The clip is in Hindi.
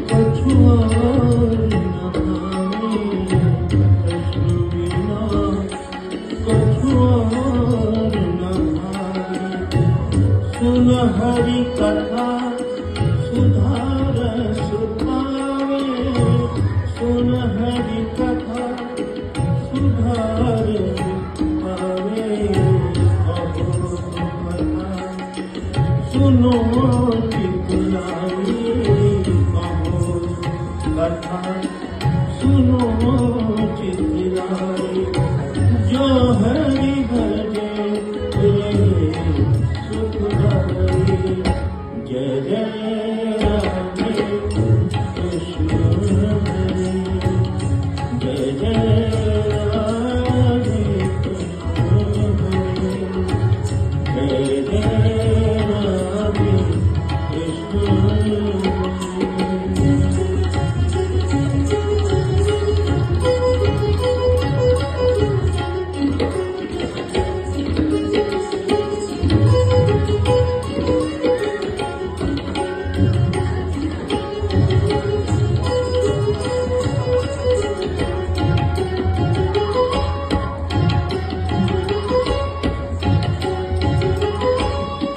कछु और न भावे कृष्ण बिना कछु और न भावे। सुन हरि कथा सुधार सुपावे, सुन हरि कथा सुधार पावे। सुनो चितलाई कहो कथा, सुनो चितलाई। जो हरि भजे सुखदाई। जय जय राधे कृष्ण हरे, जय जय राधे कृष्ण हरे, जय जय